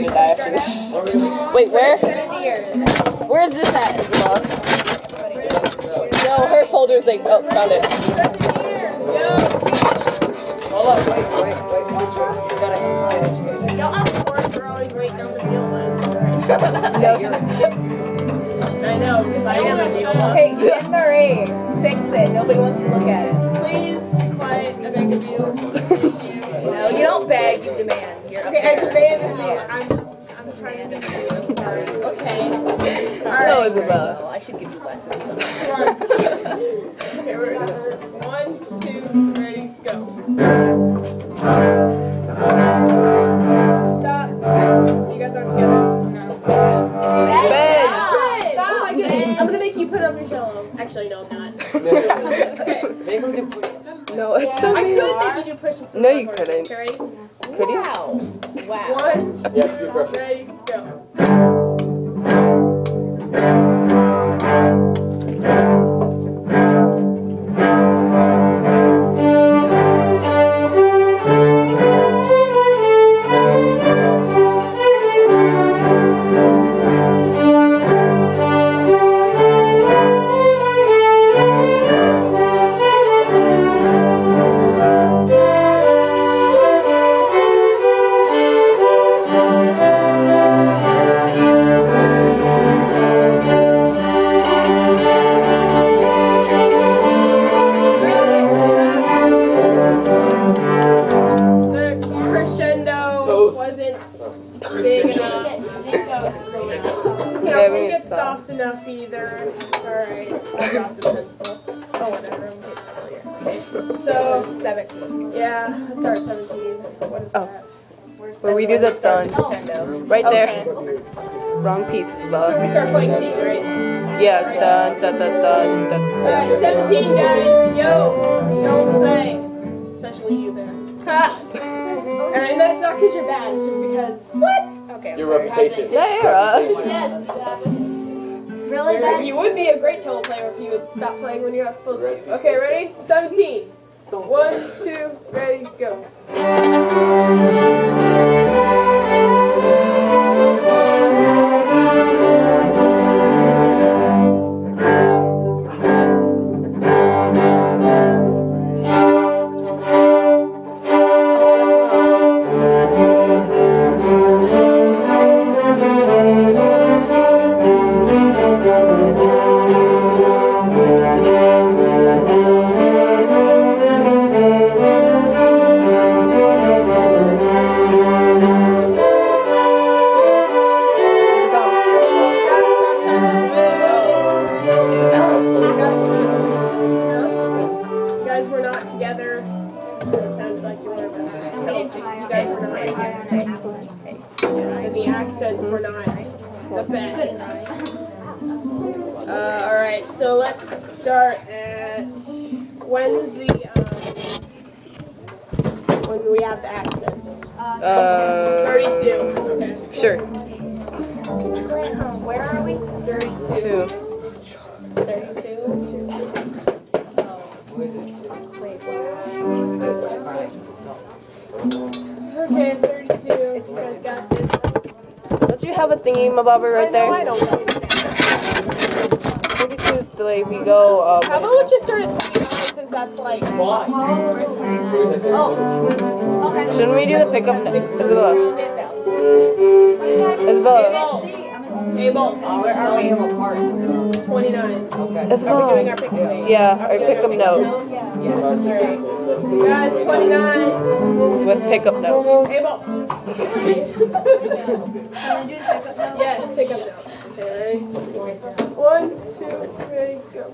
gonna die after this. Wait, where? Where's this at, Isabella? No, her folder's like, oh, found it. Hold on, wait. You gotta Y'all have four, we're always waiting on the deal lines. I know, because I am a deal line. Okay, Anne Marie, fix it. Nobody wants to look at it. Please, quiet, I beg of you. No, you don't beg, you demand. You're Okay, I demand of you. I'm trying to do it. I'm sorry. Okay. Alright. No, Isabella. I should give you lessons. Come on. Okay, we're 1, 2, ready, go. Stop. You guys aren't together. Ben! Oh my goodness. I'm gonna make you put up your cello. Actually, no, I'm not. Okay. No, it's so I could make you do push and pull. No, you couldn't. Okay, ready? Could you? Wow. 1, 2, ready, go. Big enough. Yeah, we get soft enough either. Alright, I dropped a pencil. Oh, whatever. I'm getting familiar. Okay. So, 17. Yeah, I start at 17. What is that? Where we do the done. Right there. Wrong piece, So we Isabella. start playing D, right? Yeah, dun, dun, dun, dun, dun. Alright, 17 guys. Yo, don't play. Especially you there. Ha! And that's not because you're bad, it's just because... What? Okay, I'm your sorry. reputation. Yeah, you're right. Really bad? You would be a great cello player if you would stop playing when you're not supposed to. Okay, ready? 17. 1, 2, ready, go. Alright, so let's start at when's the when we have the accents? 32. Okay. Sure. Where are we? 32. 32. Okay, 32. You guys got this. Don't you have a thingy bobber right there? I don't know. 32 is the way we go. How about let's just start at 29 since that's like... Why? Oh, okay. Shouldn't we do the pickup next? Isabella. Isabella. Abel. Where are we apart? 29. Okay. Isabella. Are we doing our pickup note? Yeah, our pickup note. Alright. Guys, 29. With pickup note. Abel. Yes, pickup note. Okay, ready? 1, 2, ready, go.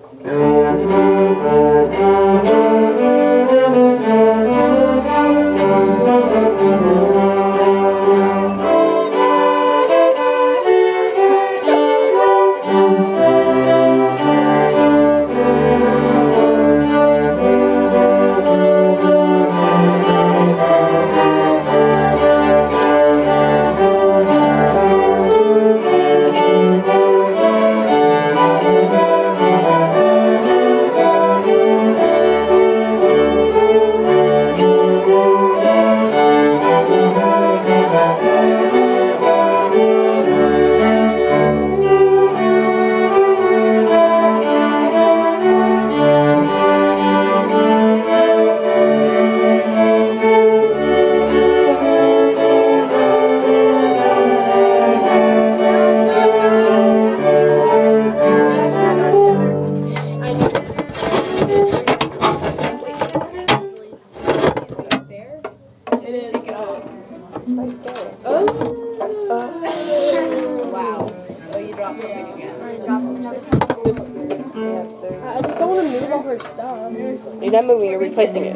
You're not moving, you're replacing it.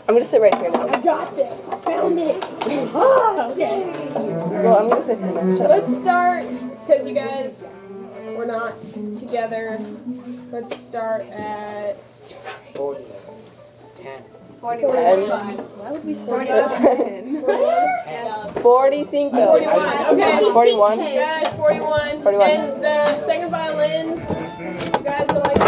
I'm gonna sit right here now. I got this. I found it. Ah, okay. Well, I'm gonna sit here now. Shut up. Let's start, because you guys were not together. Let's start at 40. 10. 10. Why would we start 45. 41. Okay. 41. Guys, 41. 41. And the second violins, you guys are like,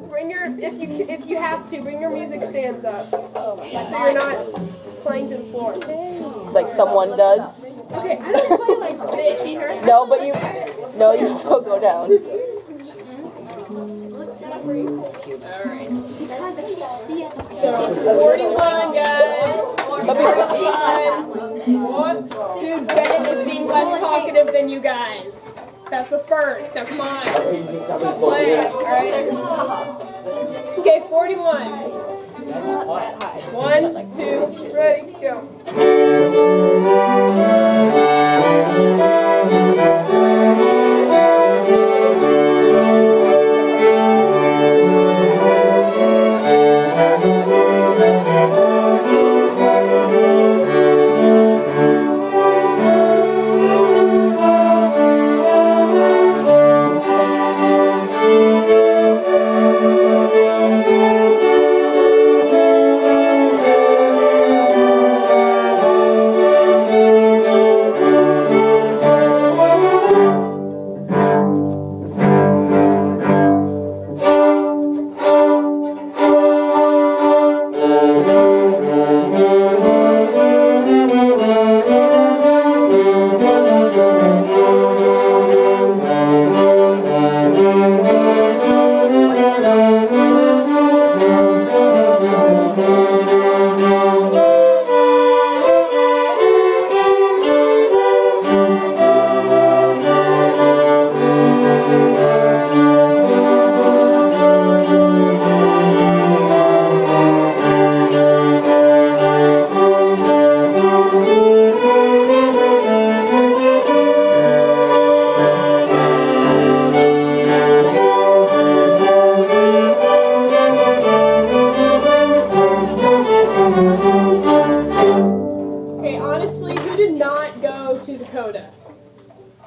bring your, if you have to, bring your music stands up. So you're not playing to the floor. Like someone does. Okay, I don't play like this. No, but you still go down. Alright. So, 41, guys. 41. Dude, Ben is being less talkative than you guys. That's a first. Now, come on. Play it, alright? Okay, 41. 1, 2, ready, go.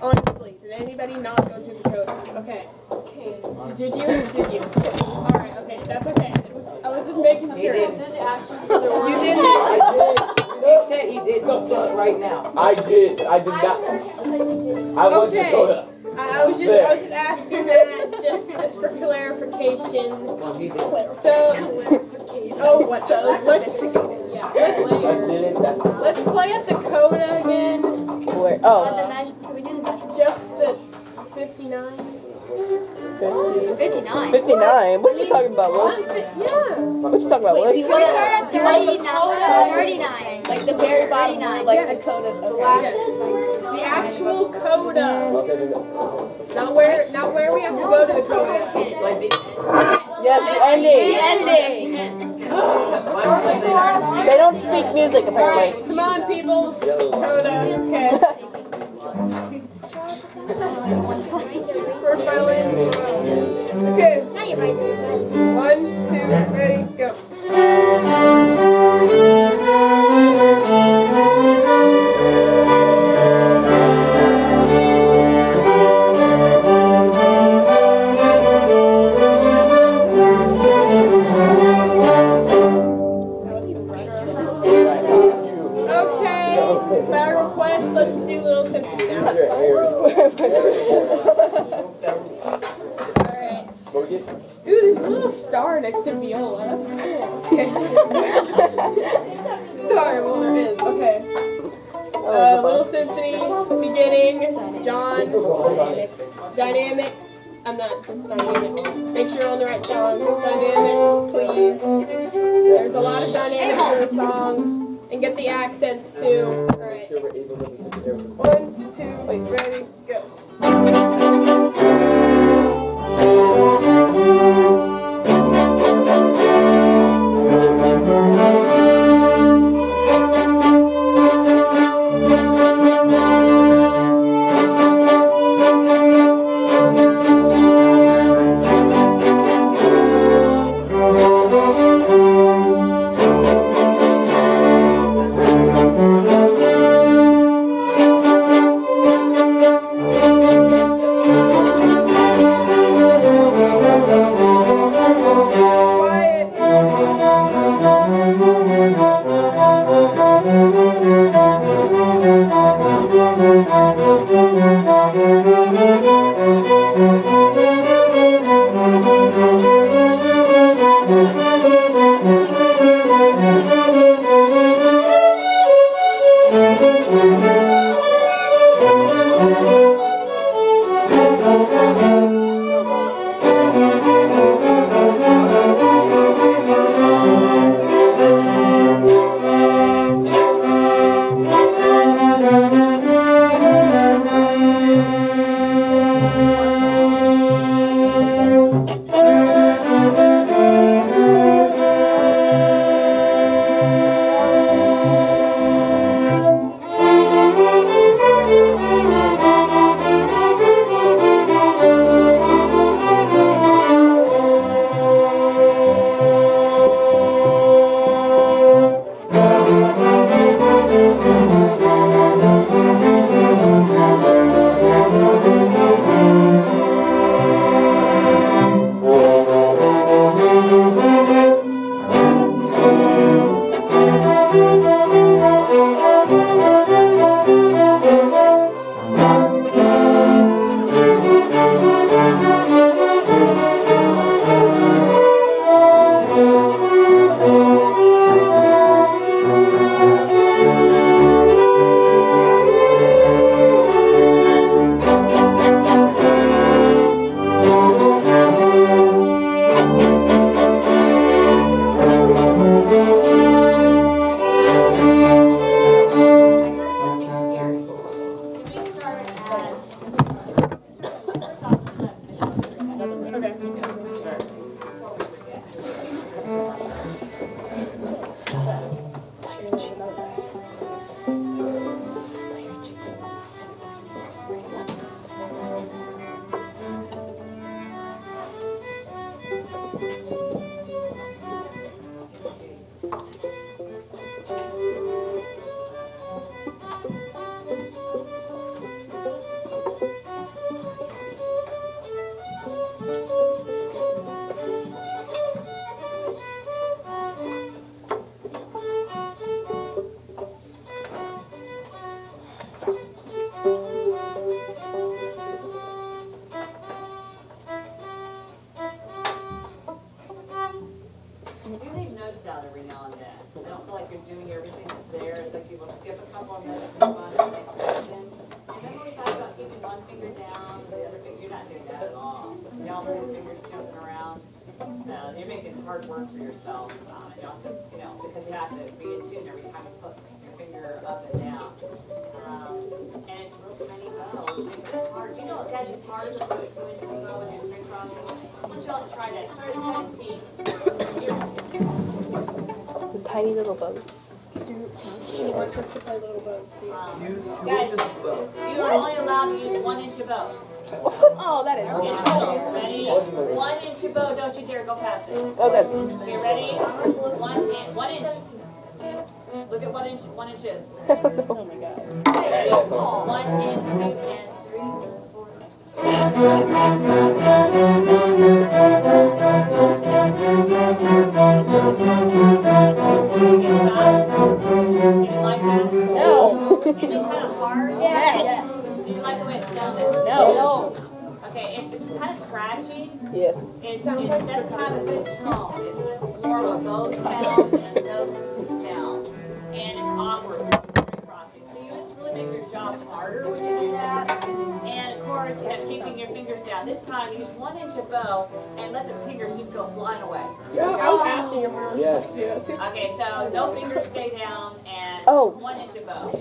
Honestly, did anybody not go to Dakota? Okay. Did you? Did you? Alright, okay, that's okay. I was just making sure. You didn't. He said he did go just right now. I did. I did not. I went to Dakota. I was just asking that just for clarification. So what those? Let's play at Dakota again. Where? Can we do the measure? Just the 59. 59. 59? What you talking about, Will? Yeah. What you talking about, Will? We start at 39. Like the very bottom, 39. like Yes. Dakota. Yes. The actual coda. Not where we have to go to the coda. Yes, the ending. They don't speak music, apparently. Alright, come on, people. Coda. Okay. First violin. Okay. 1, 2, ready, go. By request, let's do Little Symphony now. Alright. Ooh, there's a little star next to viola. That's cool. Okay. Sorry, well, there is. Okay. Little Symphony, beginning, John, Dynamics. I'm not just Dynamics. Make sure you're on the right John. Dynamics, please. There's a lot of dynamics in the song. And get the accents too. Alright. 1, 2, ready, go. you're making hard work for yourself. And also, because you have to be in tune every time you put your finger up and down. And it's a real tiny bow, which makes it hard. Guys, it's harder to put a 2-inch bow when you're string crossing. I want y'all to try that. Start at 17. The tiny little bow. She wants us to play little bows. Use 2 Guys, inches of bow. you are only allowed to use 1-inch of bow. Oh, that is. Ready? 1-inch of bow. Don't you dare go past it. Okay. Okay, ready? 1 inch. Look at 1 inch. 1 inch is. Oh my god. Ready? 1 and 2 and 3 and 4. Okay, stop. Did you like that? No. Is it kind of hard? Yes. Did you like the way it sounded? No. Okay, it's kind of scratchy. Yes. It doesn't have a good tone. It's more of a bow sound and a note sound. And it's awkward when you're string crossing. So you just really make your job harder when you do that. And of course, keeping your fingers down. This time, use 1 inch of bow and let the fingers just go flying away. I was asking him where we were supposed to do that too. Okay, so no fingers stay down and Oh. 1 inch of bow. Can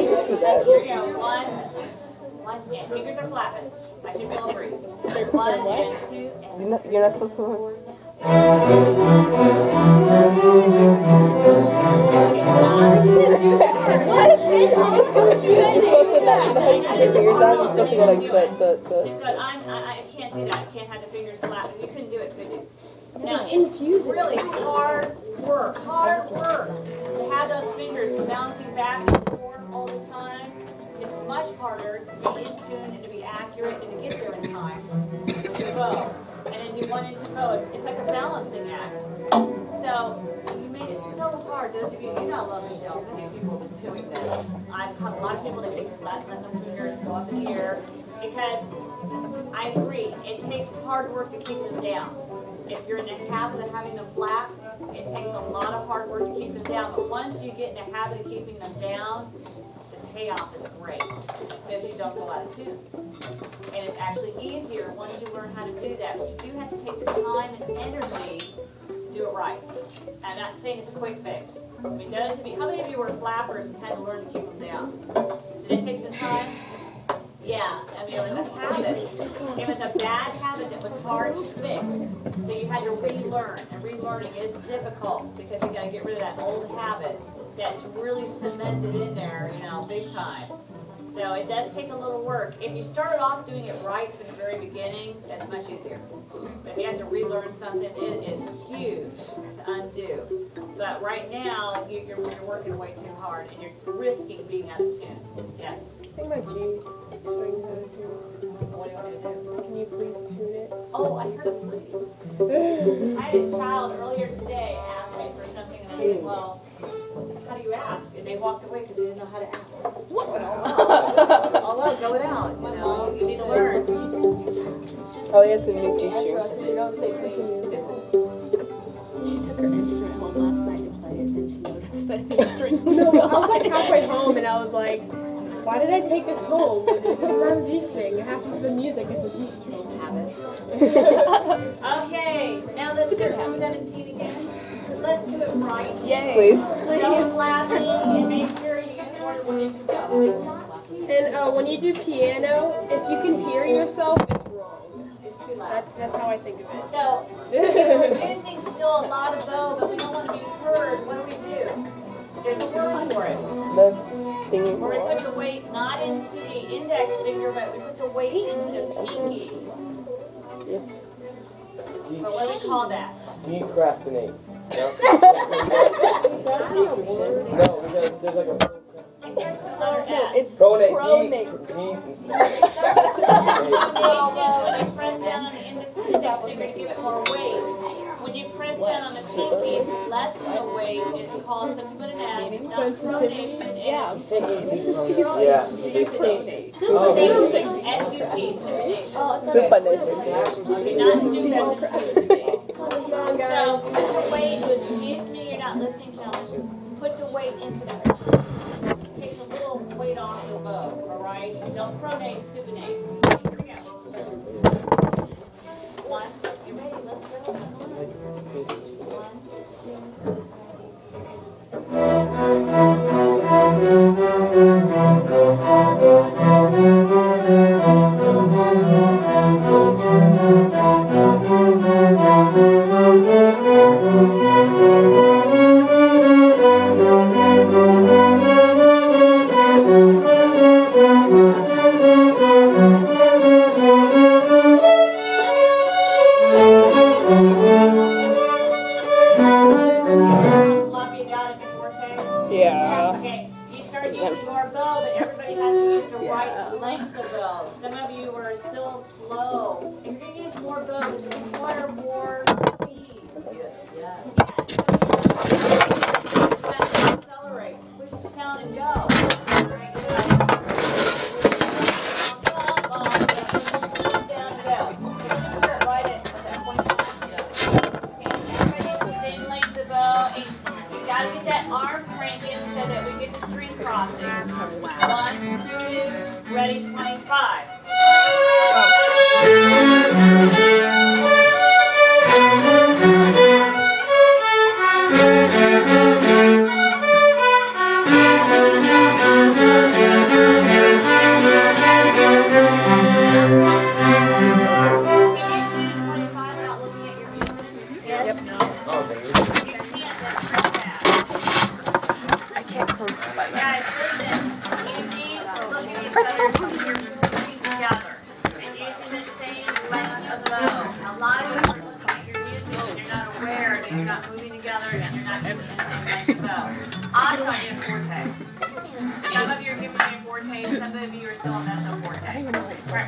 you see that? Here we go. One, and fingers are flapping. I should feel a breeze. 1 and 2 and You're not supposed to. She's going, I can't do that. I can't have the fingers flapping. You couldn't do it, could you? Now, it's really hard work. Hard work to have those fingers bouncing back and forth all the time. It's much harder to be in tune and to be accurate and to get there in time. To bow. And then do 1 inch of bow. It's like a balancing act. So, you made it so hard. Those of you, you're not alone, Michelle. Many people have been doing this. I've had a lot of people that take let them fingers go up in the air because I agree, it takes hard work to keep them down. If you're in the habit of having them flap, it takes a lot of hard work to keep them down. But once you get in the habit of keeping them down, the payoff is great because you don't go out of tune. And it's actually easier once you learn how to do that. But you do have to take the time and energy to do it right. I'm not saying it's a quick fix. I mean, those of you, how many of you were flappers and had to learn to keep them down? Did it take some time? Yeah, I mean, it was a habit. It was a bad habit that was hard to fix. So you had to relearn. And relearning is difficult because you got to get rid of that old habit that's really cemented in there, big time. So it does take a little work. If you started off doing it right from the very beginning, that's much easier. But if you have to relearn something, it is huge to undo. But right now, you're working way too hard, and you're risking being out of tune. Yes? I think my G string's out of tune. What do you want me to do? Can you please tune it? Oh, I heard please. I had a child earlier today ask me for something, and I said, well, how do you ask? And they walked away because they didn't know how to ask. What? Although, go it out. You need to learn. Oh, yes, the new G string. You don't say please. She took her instrument home last night to play it, and she noticed that the string was No, I was like halfway home and I was like, why did I take this home? Because it's not a G string. Half of the music is a G string. Okay, now let's go to 17 again. Let's do it right. Yay. Please. Don't laughing and make sure you use more than 1 inch of bow. And when you do piano, if you can hear yourself, it's wrong. It's too loud. That's how I think of it. So, if we're using still a lot of bow, but we don't want to be heard, what do? There's a word for it. The thing. We're going to put the weight not into the index finger, but we put the weight into the pinky. But what do we call that? Decrastinate. No? No, because there's like a... It starts with the letter S. It's Pronate. pronate. Pronations, when you press down on the index finger to give it more weight. When you press down on the pinky to lessen the weight, it's called something with an S. It's not pronation, it's Yeah. supination. Oh. S-U-P, supination. Supination. You're not supination. Come on, guys. So, put the weight, excuse me, you're not listening, children. Put the weight into the takes a little weight off the bow, alright? Don't pronate, supinate. Here we go. 1, you ready? Let's go. using more bow, but everybody has to use the right length of bow. Some of you are still slow. You're going to use more bow because it requires more speed. Yes. Accelerate. Push down and go. Very good. Push down and go. So start right at that point. Okay, everybody use the same length of bow. You got to get that arm cranking so that we get the string crossing. 1, 2, ready, 25.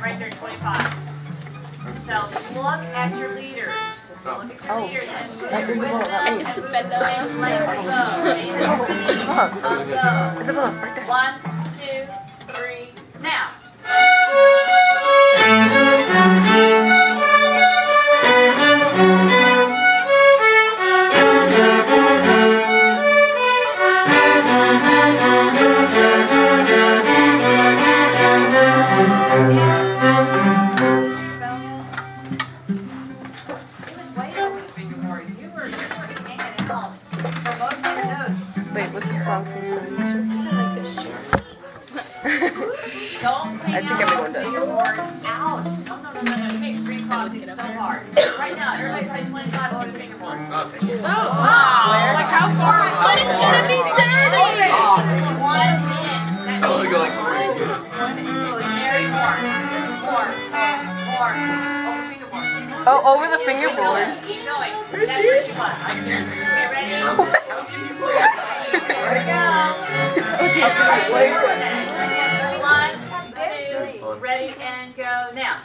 Right there, 25. So look at your leaders. Look at your leaders and stick with them and move the same length of bow. 1, 2, 3, now. Wait, what's the song from Sunny? I like this chair. I think everyone does. Out. No. You make string crossing so hard. Right now, everybody play 25 on the fingerboard. Like how far? But it's going to be 30. 1 minute. That means go like very hard. More. Over the fingerboard. Oh, over the fingerboard. Keep going. That's what you want. Okay, ready? Here we go. 1, 2, ready, and go now.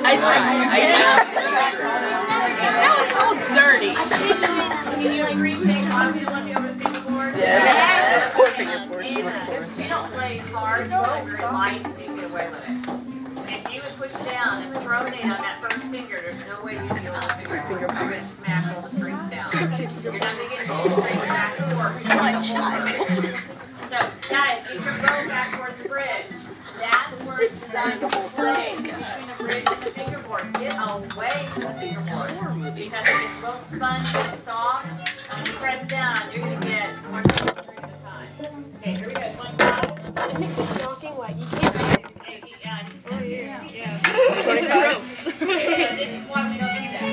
I tried. Now it's all dirty. Can you appreciate how you want to be over the fingerboard? Yes. Poor fingerboard. If you don't play hard, you play very light, so you can get away with it. If you would push down and pronate on that first finger, there's no way you can do it with the finger. You're going to smash all the strings down. You're not going to get the strings back to work. So, guys, get your bow back towards the bridge. That's where it's designed to play, between the bridge and the fingerboard. Get away from the fingerboard, because it gets real spongy and soft. And when you press down, you're going to get one string at a time. Okay, here we go. 25. It's knocking like you can't. Yeah, it's just it's gross. So this is why we don't do that.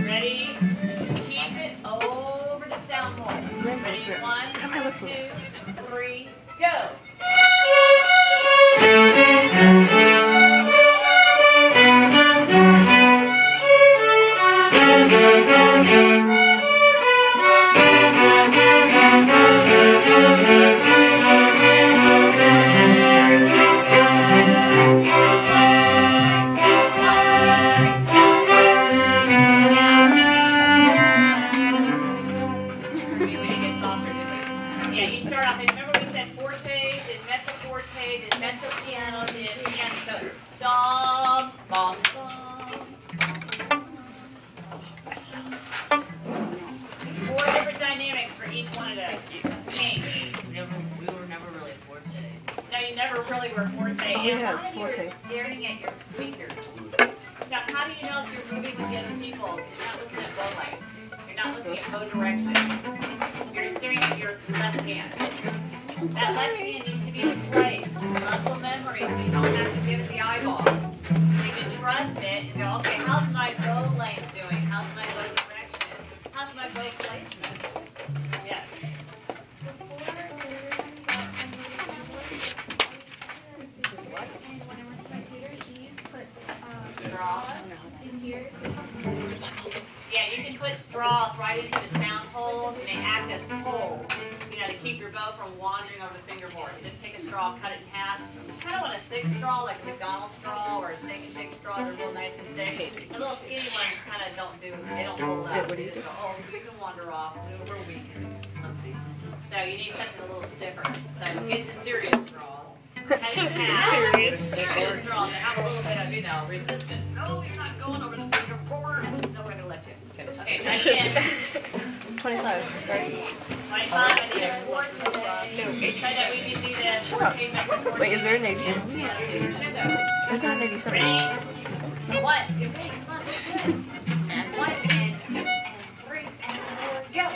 Ready? Keep it over the sound holes. Ready? 1, 2, 3, go. Staring at your fingers. So how do you know if you're moving with the other people? You're not looking at bow length. You're not looking at bow direction. You're staring at your left hand. That left hand needs to be in place. Muscle memory, so you don't have to give it the eyeball. You can trust it and go, okay, how's my bow length doing? How's my bow direction? How's my bow placement? Yes. practice pulls, you know, to keep your bow from wandering over the fingerboard. You just take a straw, cut it in half. You kind of want a thick straw, like a McDonald's straw or a Steak and Shake straw. They're real nice and thick. The little skinny ones kind of they don't hold up. They just go, oh, you can wander off. We're weak. Let's see. So you need something a little stiffer. So get the serious straws. Serious straws that have a little bit of, you know, resistance. No, you're not going over the fingerboard. No, we're going to let you. Okay, try again. 25. 25, I need a quart today. So that we can do that. Wait, is there an 80? There's not an 87. Ready? One, you're ready, come on. And 1, and 2, and 3, and 4, go.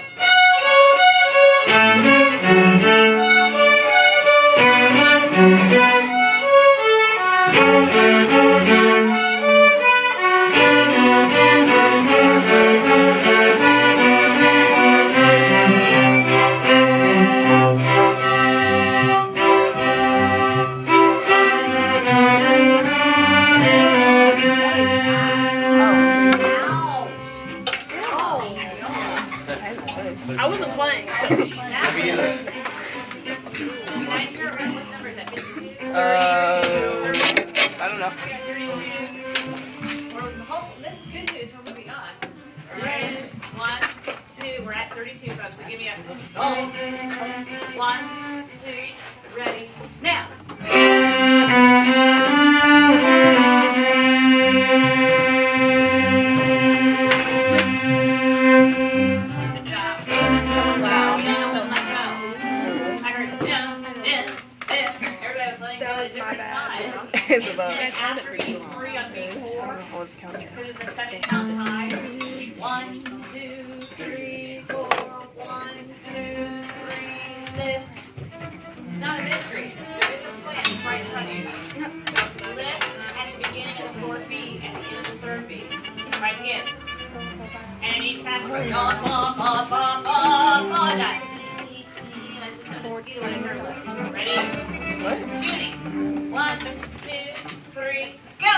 I wasn't playing, so. I don't know. This is good news. We're moving on. Ready? 1, 2. We're at 32, folks. So give me a 1, 2. Ready? Now. It's about. After each 3 on beat 4, because it's the second count high. 1, 2, 3, 4. 1, 2, 3, lift. It's not a mystery. There is a plan. It's right in front of you. Lift at the beginning of the 4th beat, at the end of the 3rd beat. Right again. And I need fast break. On. I just put a mosquito in her lip. Ready? Beauty. 1, 2, 3, go!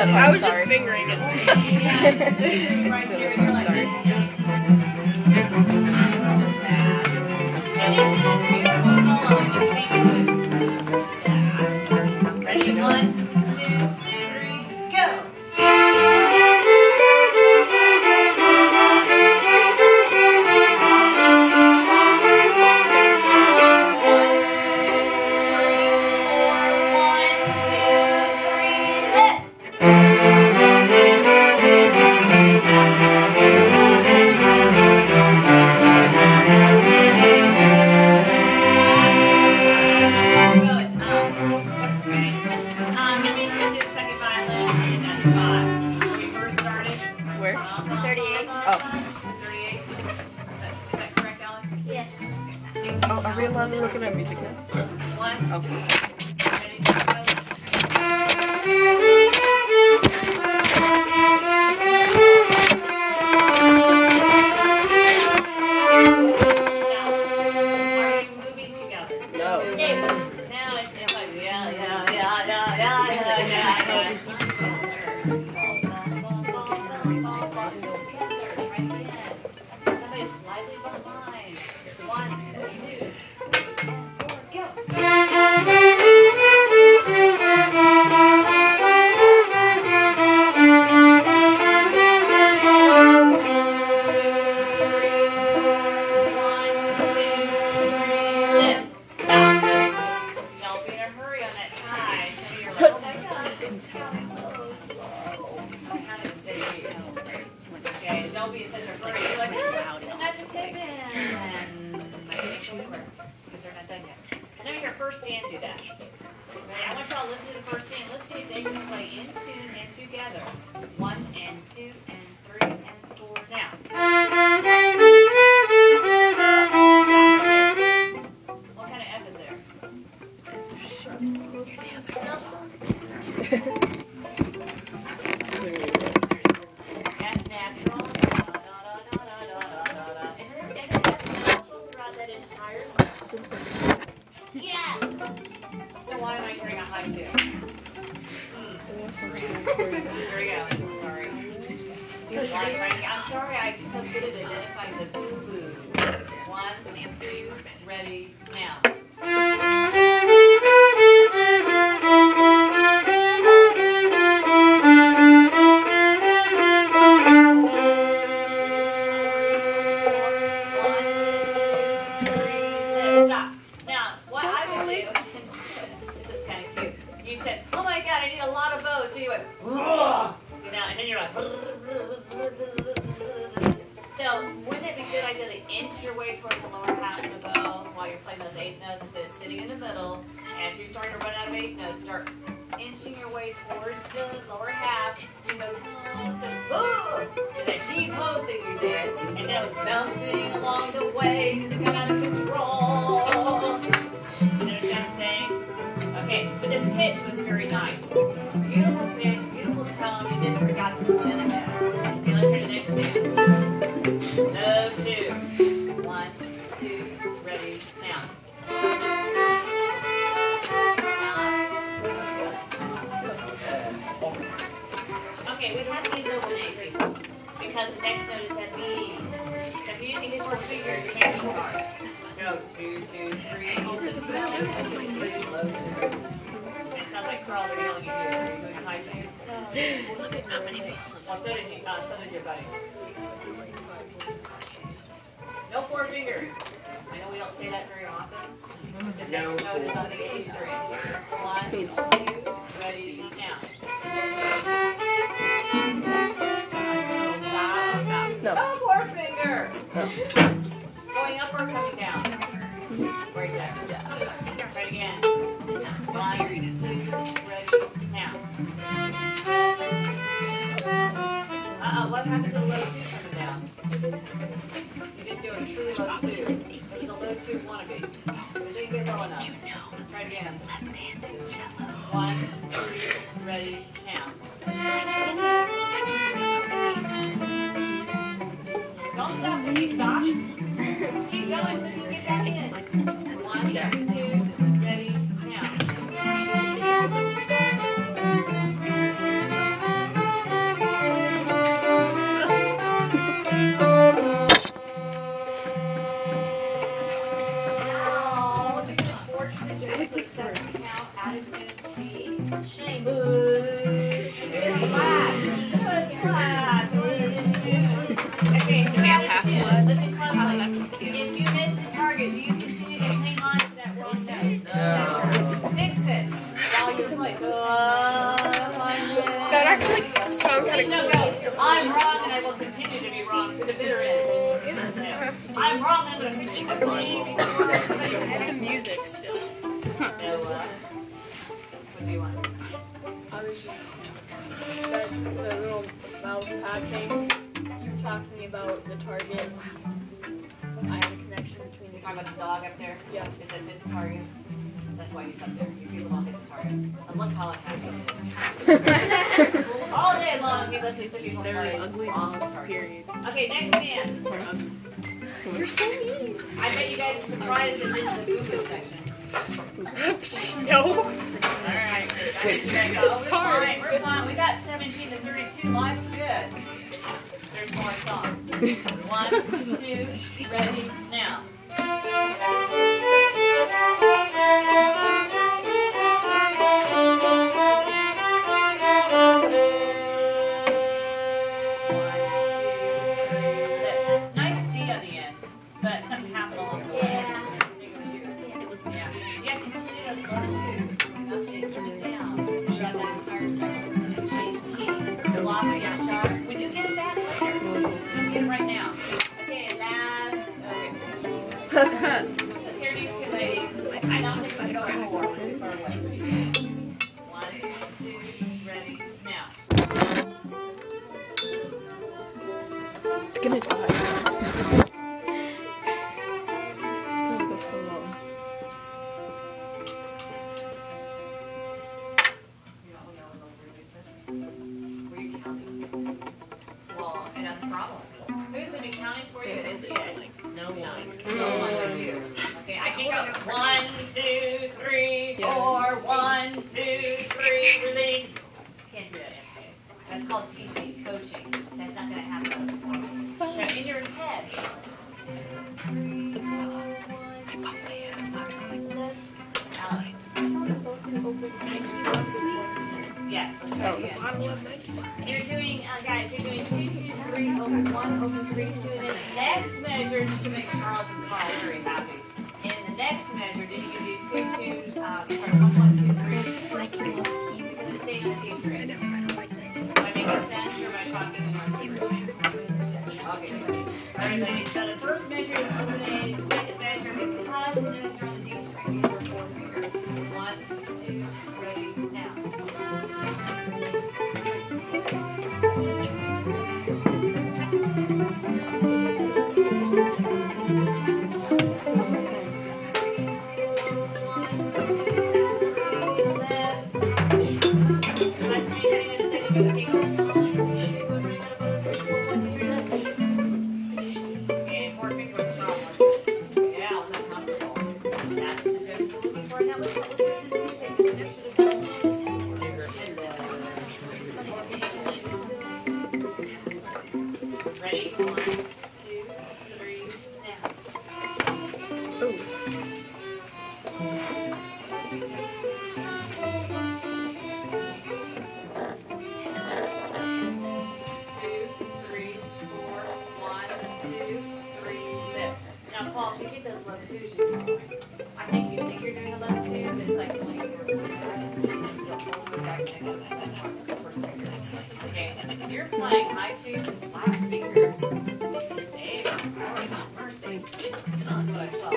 I was just fingering it. Right here, you're like, sorry. And it's this beautiful solo, and you can't do that. Ready? 1, 2, 3, go! Oh, are we allowed to look at our music now? 1. Oh. Ready, go. Are you moving together? No. Now it's like, yeah. Somebody's slightly behind. 1, 2, 3, 4, go. Don't be in such a hurry. You're like, that's a tip in. Because they're not done yet. Let me hear first stand do that. Ready? I want y'all to listen to the first stand. Let's see if they can play in tune and together. 1 and 2 and 3 and 4. Now. high too. Here we go. Sorry. I'm sorry, I just so good at identifying the boo-boo. 1, 2, ready, now. Stop. Now, what I would do, this is kind of cute. You said, oh my God, I need a lot of bows. So you went, and then you're like, so wouldn't it be a good idea to inch your way towards the lower half of the bow while you're playing those 8 notes instead of sitting in the middle? As you're starting to run out of 8 notes, start inching your way towards the lower half. You go, instead of that deep pose that you did, and then it was bouncing along the way because it got out of control. You understand what I'm saying? Okay, but the pitch was very nice. Beautiful pitch, beautiful tone. You just forgot to put in it. Okay, let's hear the next stand. No 2. 1, 2, ready, now. Okay, we have to use those 8 people because the next note is at B. So if you're using 4 fingers, you're making it hard. Go 2, 2, 3. Sounds like Carl, they're yelling at you. Are you going high too? Look at how many faces. Oh, so did your buddy. No 4 finger. I know we don't say that very often. The next note is on the A string. 1, 2, ready, now. Stop. No. No 4 finger. Going up or coming down? Very good. Right again. 1, 2, ready, now. What happened to the low 2 coming down? You didn't do a true low 2. It was a low 2 wannabe. It didn't get low enough. Try it again. 1, 2, ready, now. Don't stop because he stopped. Keep going until you get back in. 1, 2, ready, now. Listen closely. If you missed a target, do you continue to cling on to that wrong note? No. Fix it while you're playing. That actually sounds kind of No, go. I'm wrong and I will continue to be wrong to the bitter end. Yeah. I'm wrong and I'm going to continue to believe the music still. So, what do you want? I was just the little mouse pad thing. You're talking about the target. I have a connection between the You're talking about the dog up there? Yeah. Is that his target? That's why he's up there. You people don't hit the target. And look how unhappy he is. All day long he listens to people say, ugly wrong dogs, target. period. Okay, next man. You're so mean. I bet you guys are surprised that this is the Google section. Oops. No. Alright. Sorry. We're fine. We got 17 to 32. Life's good. There's more song. 1, 2, ready, now. Nice C on the end, but something happened along the way. Yeah. You have to continue those low 2s. Not stay turning down. Shut that entire section. Change the key. Velocity on sharp. We do get it back later. Don't get it right now. Okay, last. Okay. Let's hear these 2 ladies. I don't think we can go 4. We're too far away. 1, 2, ready, now. It's gonna die. Were you counting? Well, and that's a problem. Who's going to be counting for you? No one. No one for you. Okay, I can go 1, 2, 3, 4, 1, 2, called teaching, coaching. That's not going to happen on the performance. So in your head. Alex. Yes. You're doing, guys, you're doing 2, 2, 3, open 1, open 3, 2, and then next measure to make Charles and Carl very happy. In the next measure, then you can do 2, 2, sorry, 1, 1, 2, 3. You're going to stay on the D string. Do I make sense, or am I talking in our two? Okay, so. All right, ladies, so the first measure is open A, the second measure, because the notes are on the D string, use your 4 fingers. 1, 2, ready, now. Ready? 1, 2, 3, now. Now, Paul, if you get those low twos, you're all right. I think you think you're doing a low two, it's like playing your back next to that first finger. Okay, if you're playing high twos and flat finger, hey, Lord have mercy. That's what I saw.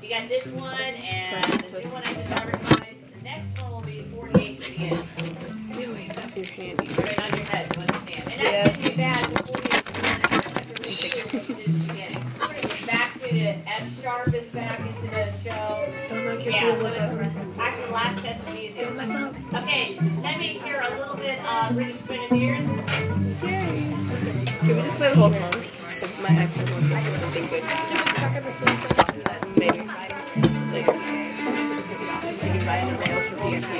You got this one and the new one I just advertised. The next one will be 48 to the end. You always have your handy. Right on your head, you understand? And that's just bad. Back to the F sharp is back into the show. Don't like your yeah, so actually the last test is easy. Okay, let me hear a little bit of British Grenadiers. Yay! Can we just play the whole song? Because my accent won't be good. Maybe. Later. I can buy the rails for VFP.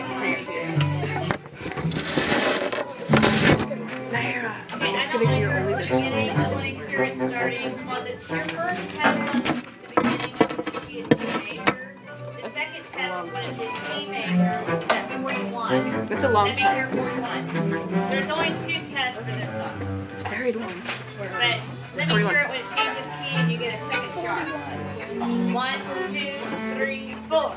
Naira! Okay, I don't want to hear the beginning, I want to hear it starting. Well, your first test on the beginning of the G and D major. The second test is when it's in D major, which is at 41. It's a long Let me hear test. 41. There's only 2 tests for this song. It's very long. But let me hear it when it changes key and you get a second sharp. 1, 2, 3, 4.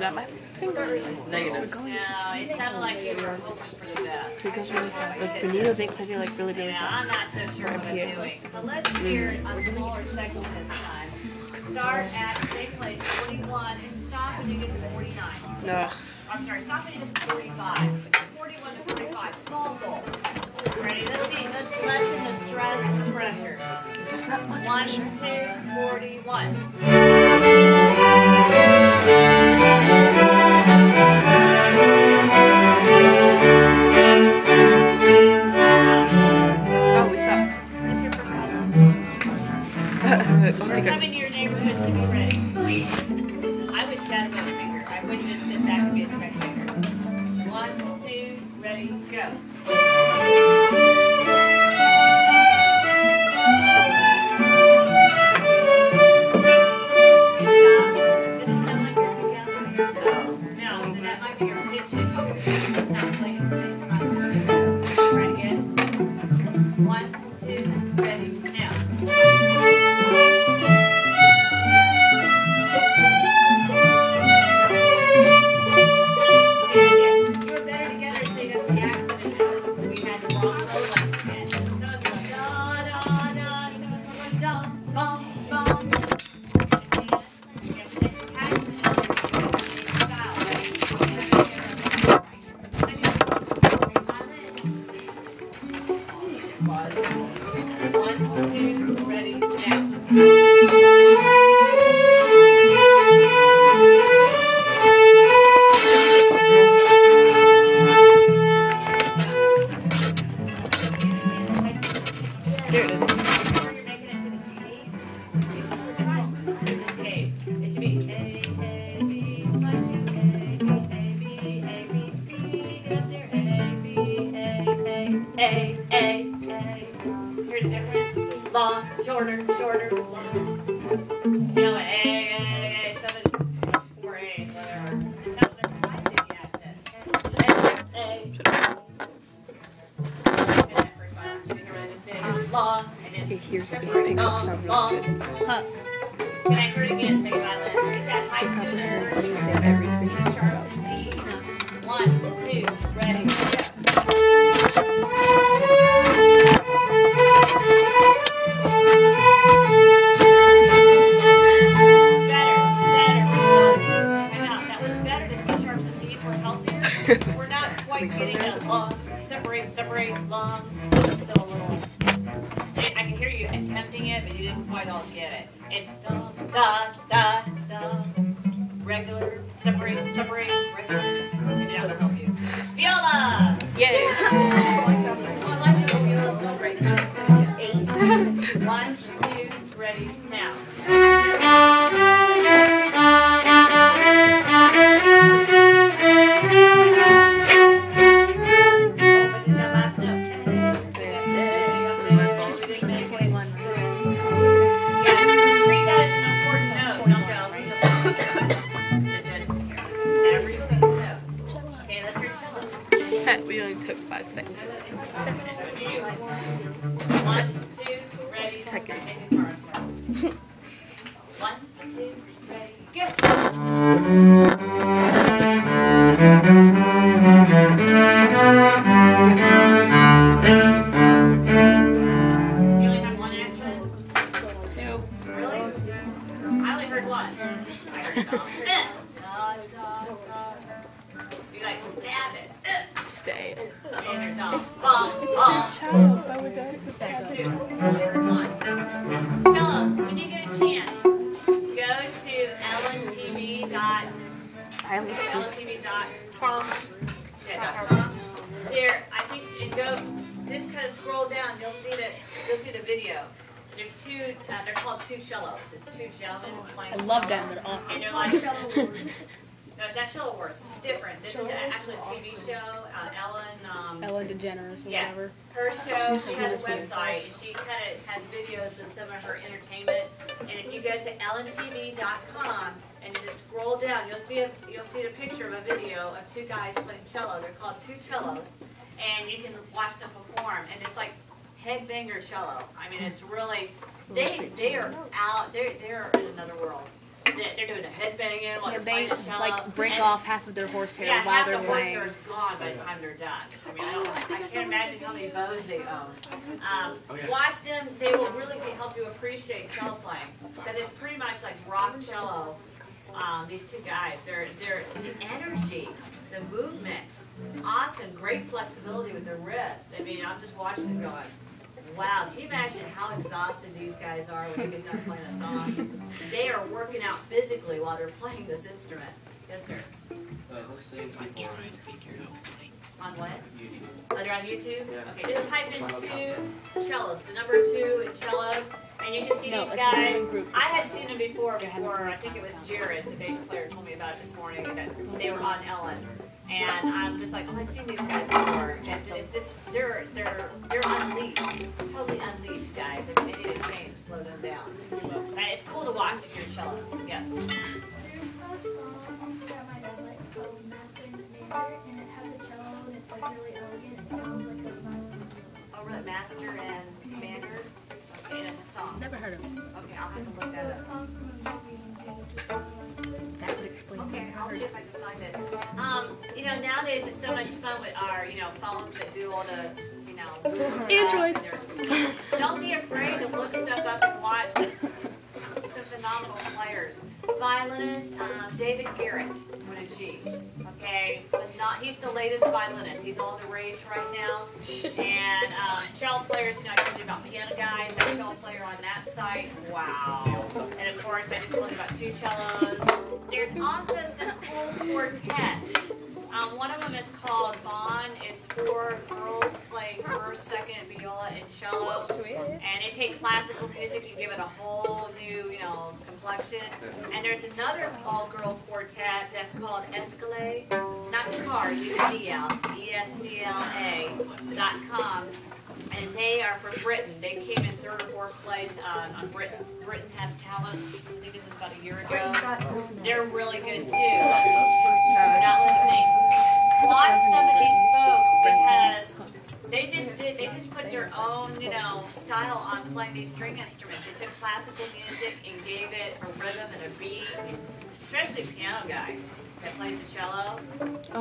that my finger? Negative. No, it sounded like you were hoping for the best. It goes really fast. Like Benito, they play like really, really Yeah, fast. I'm not so sure what I'm doing. So let's hear a smaller section this time. Start at, they play 41 and stop when you get to 49. No. I'm sorry, stop when you get to 45. 41 to 45, small goal. Ready? Let's see, let's lessen the stress and the pressure. 1, 2, 41. Oh, we stopped. That's your first time. We're Come into your neighborhood to be ready. I would shadow a finger. I wouldn't just sit back and be a spectator. 1, 2, ready, go. Here it is. You're making it to the tape. The tape. It should be A, A, B, 1, 2, A, B, A, B, A, B, B. Get up there. A, B, A, A. Hear the difference? Long, shorter, long. You know, A. Some of it's 4 A's, whatever. Some of it's 5 digit accent. A. Long, and then Here's it. separate, Picks up long, some. long. Can I hear it again? Say violin. Get that high tune in What do you say? C Everything. sharps and D. 1, 2, ready, go. Better. That was better. The C sharps and Ds were healthier. We're not quite getting that long. Separate, long. It's still a little. I can hear you attempting it, but you didn't quite all get it. It's da, da, da. Regular, separate, regular. Maybe that will help you. Viola! Yay! I'd like to go viola celebrate the 8. 1, 2, ready, now. We only took 5 seconds. 1, 2, ready, Seconds. and guitar, I'm sorry. 1, 2, ready, go. You only have one accent? 2. Really? I only heard one. I heard you like stab it. Stay. And you're dumb. There's 2. Cellos, when you get a chance, go to lltv.com. Yeah, .com. There, I think, and go. Just kind of scroll down. You'll see the video. There's 2. They're called 2 cellos. It's 2 gentlemen playing. I love them. They're awesome. And they're like. No, it's not Cello Wars. It's different. This is actually a TV show. Ellen DeGeneres or Yes. whatever. Her show, she has a website, and she kind of has videos of some of her entertainment. And if you go to lltv.com and just scroll down, you'll see a picture of a video of 2 guys playing cello. They're called 2 cellos, and you can watch them perform. And it's like headbanger cello. I mean, it's really they are out. They're in another world. they're doing a headbanging while Yeah, they're playing they the cello. like break And- off half of their horsehair Yeah, while half they're the horsehair playing. is gone by the time they're done. I mean, I can't imagine how many bows they own. Watch them; they will really help you appreciate cello playing because it's pretty much like rock cello. These two guys, they're the energy, the movement, awesome, great flexibility with the wrist. I mean, I'm just watching it going, wow, can you imagine how exhausted these guys are when they get done playing a song? They are working out physically while they're playing this instrument. Yes, sir. On what? Oh, they're on YouTube? Okay, just type in 2 cellos, the number 2 in cellos, and you can see these guys. I had seen them before, I think it was Jared, the bass player, told me about it this morning, that they were on Ellen. And I'm just like, oh, I've seen these guys before. And it's just, they're unleashed, totally unleashed, guys. I mean, they need a change, slow them down. And it's cool to watch if you're a cellist. Yes. There's a song that my dad likes called Master and Commander, and it has a cello, and it's like really elegant. It sounds like a violin. Oh, really? Master and Commander? Okay, and it's a song. Never heard of it. Okay, I'll have to look that It's a up. song from a movie, and That would explain it. Okay, I'll see if I can find it. You know, nowadays it's so much fun with our, phones that do all the, Google stuff. Android. Don't be afraid to look stuff up and watch some phenomenal players. Violinist, David Garrett with a G. Okay, but he's the latest violinist. He's all the rage right now. And cello players, I told you about Piano Guys, that cello player on that site. Wow. And of course, I just told you about 2 cellos. There's also some cool quartets. One of them is called Vaughn. It's 4 girls playing first, second, viola, and cello. Sweet. And they take classical music and give it a whole new, complexion. And there's another all-girl quartet that's called Escalade, not the car, UCL, ESCLA.com. And they are from Britain. They came in 3rd or 4th place on Britain. Britain Has Talent. I think this was about a year ago. They're really good too. Not listening. Watch some of these folks because they just put their own, style on playing these string instruments. They took classical music and gave it a rhythm and a beat. Especially Piano Guy that plays the cello.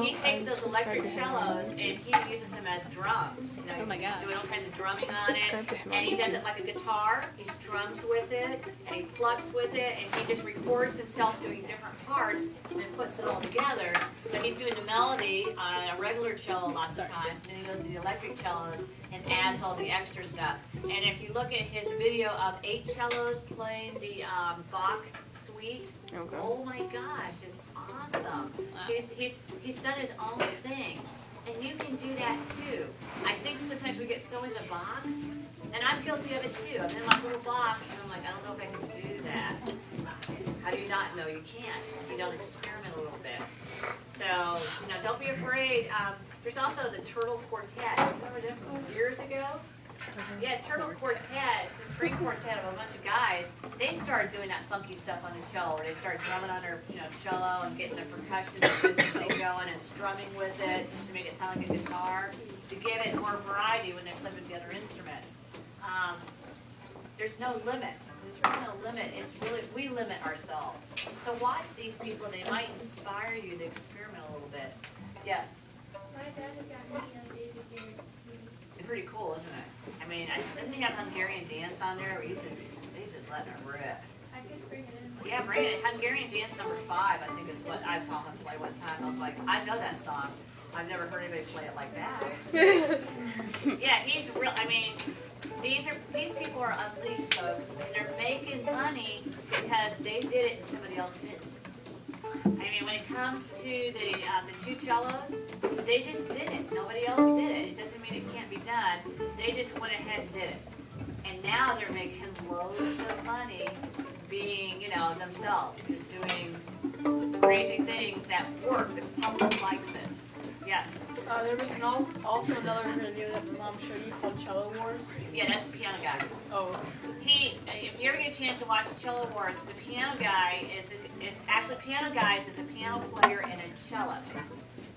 He takes those electric cellos and he uses them as drums. Oh my God. Doing all kinds of drumming on it. And he does it like a guitar. He strums with it and he plucks with it and he just records himself doing different parts and then puts it all together. So he's doing the melody on a regular cello lots of times, and then he goes to the electric cellos and adds all the extra stuff. And if you look at his video of 8 cellos playing the Bach suite, oh my gosh, it's awesome. He's done his own thing. And you can do that too. I think sometimes we get so in the box, and I'm guilty of it too. I'm in my little box, and I'm like, I don't know if I can do that. How do you not know you can't if you don't experiment a little bit? So, don't be afraid. There's also the Turtle Quartet. Remember them from years ago? Yeah, Turtle Quartet. It's the string quartet of a bunch of guys. They started doing that funky stuff on the cello, where they start drumming on their, cello and getting the percussion thing going and strumming with it to make it sound like a guitar, to give it more variety when they play with the other instruments. There's no limit. There's really no limit. It's really, we limit ourselves. So watch these people. They might inspire you to experiment a little bit. Yes? My dad got me a David Garrett CD. It's pretty cool, isn't it? I mean, doesn't he have Hungarian dance on there? He's just letting it rip. I could bring it in. Yeah, bring it. Hungarian dance number 5, I think, is what I saw him play one time. I was like, I know that song. I've never heard anybody play it like that. Yeah, he's real. I mean, these people are unleashed, folks, and they're making money because they did it and somebody else didn't. I mean, when it comes to the 2 cellos, they just did it. Nobody else did it. It doesn't mean it can't be done. They just went ahead and did it. And now they're making loads of money being, themselves, just doing crazy things that work. The public likes it. Yes. There was also another video that my mom showed you called Cello Wars. Yeah, that's the Piano Guy. Oh. If you ever get a chance to watch the Cello Wars, the Piano Guy is actually Piano Guys is a piano player and a cellist.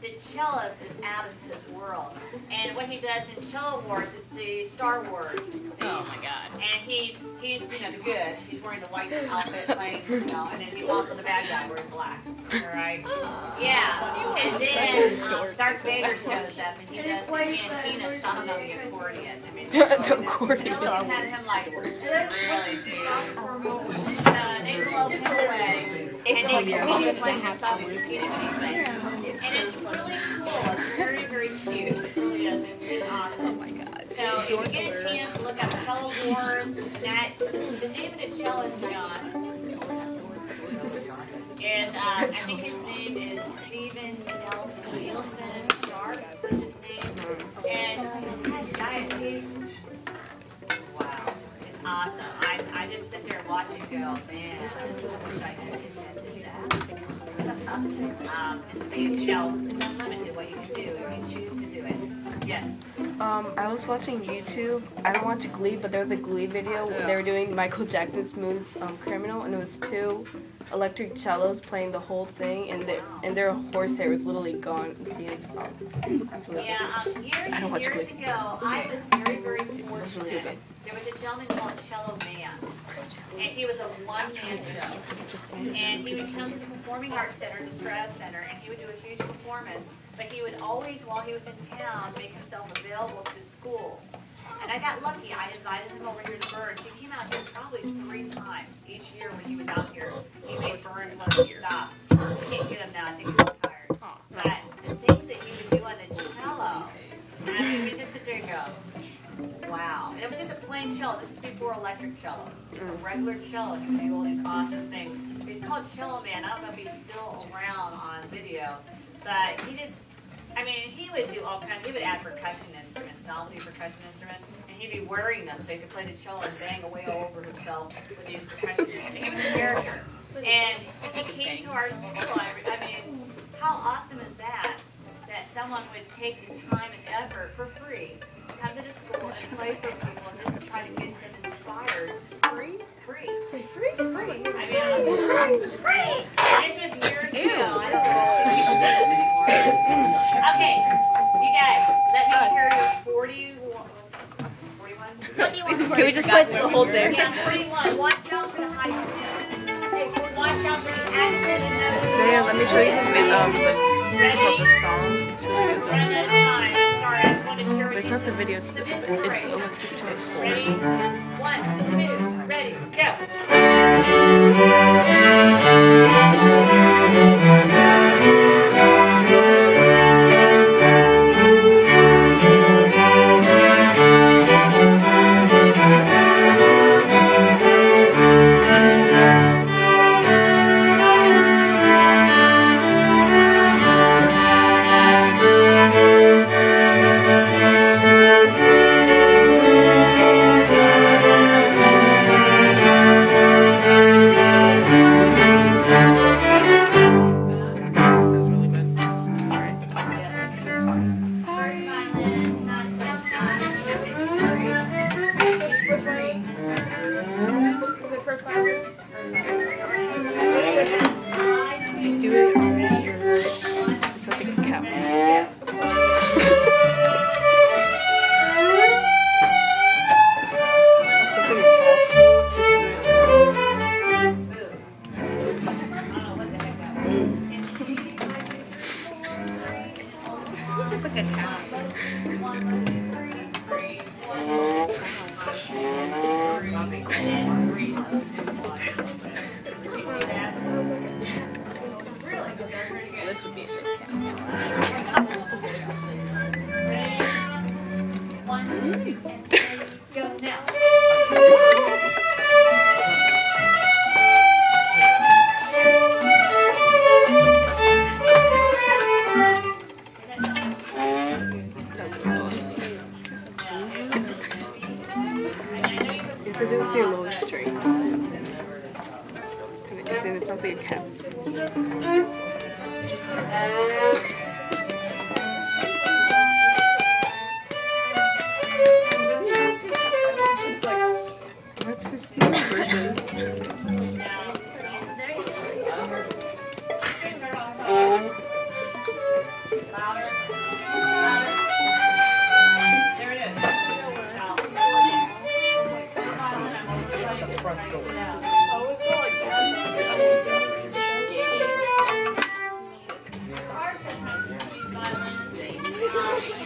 the cellist is out of this world. And what he does in Cello Wars, it's the Star Wars. Oh my god. And he's you know, the good. He's wearing the white outfit playing, you know, and then he's also the bad guy wearing black. Alright? Yeah. And then Darth Vader shows up and he does the cantina song on the accordion. I mean, The accordion. Star Wars. Had him like really do. They blow him away. And he's playing her song with his kid and it's really cool. It's very, very cute. It really is. It's awesome. Oh my god. So if you get a chance, look up Cello Wars. That the name of the cellist, John, is I think his name is Stephen Nielsen Sharp. Is his name. And guys, he's wow. It's awesome. I just sit there and watch and go, man. I wish I could do that. It's, you know, it's unlimited what you can do if you choose to do it. Yes. I was watching YouTube. I don't watch Glee, but there was a Glee video where they were doing Michael Jackson's Smooth Criminal, and it was 2 electric cellos playing the whole thing, and their horsehair was literally gone at the end of the song. Yeah, years ago, I was very, very fortunate. There was a gentleman called Cello Man, and he was a one-man show. And he would come to the Performing Arts Center, the Strata Center, and he would do a huge performance. But he would always, while he was in town, make himself available to schools. And I got lucky. I invited him over here to Burns. He came out here probably 3 times each year when he was out here. He made Burns one of the stops. I can't get him now. I think he's retired. But the things that he would do on the cello, I mean, you just sit there and go, wow. And it was just a plain cello. This is before electric cellos. It's a regular cello. He would do all these awesome things. He's called Cello Man. I don't know if he's still around on video. But he just, I mean, he would do all kinds, he would add percussion instruments, novelty percussion instruments, and he'd be wearing them so he could play the cello and bang away all over himself with these percussion instruments. He was a character. And he came to our school. I mean, how awesome is that? That someone would take the time and effort for free, come to the school and play for people just to try to get them inspired. Free? Free. Say free? Free. I mean, I was free. This was years ago. I don't know if people do this anymore. Okay, you guys, let me hear you. 41? Can we just put the whole thing? Yeah, 41. Watch out for the high tunes. Watch out for the accent and those. Yeah, let me show you the song. It's really good. Run out of time. I'm sorry, I just wanted to share with It's you. not the video, it's Ready? electric cello. Ready? 1, 2, ready, go. This would be a good count. One, two, and go now. It doesn't say a low string. It sounds like a cat. hard sometimes to be violent.